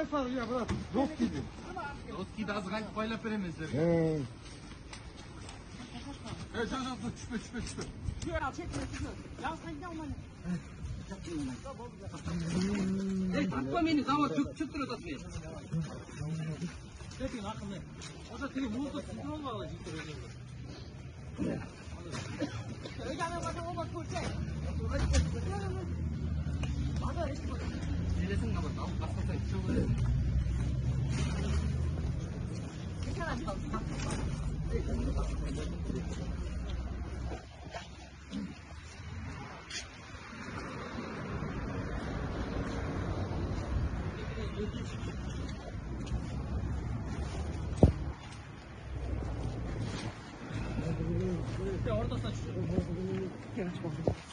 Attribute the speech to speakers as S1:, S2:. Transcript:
S1: Ya bırak. Dost gibi.
S2: Dost gibi az kalp payla veremezler.
S1: He.
S2: Düşme.
S3: Ya çekme çıkıyor. Ya sen gel lan.
S2: Takma beni zaman çıktır odasına.
S3: Çekin akıllı. O da seni vurdu. Sizin olmalı. Öyle bakın olmaz kurtar.
S2: Neresin kapat? Al basmasın. Çok öyle.
S3: Orada saçıyor.
S1: Gel aç bakalım.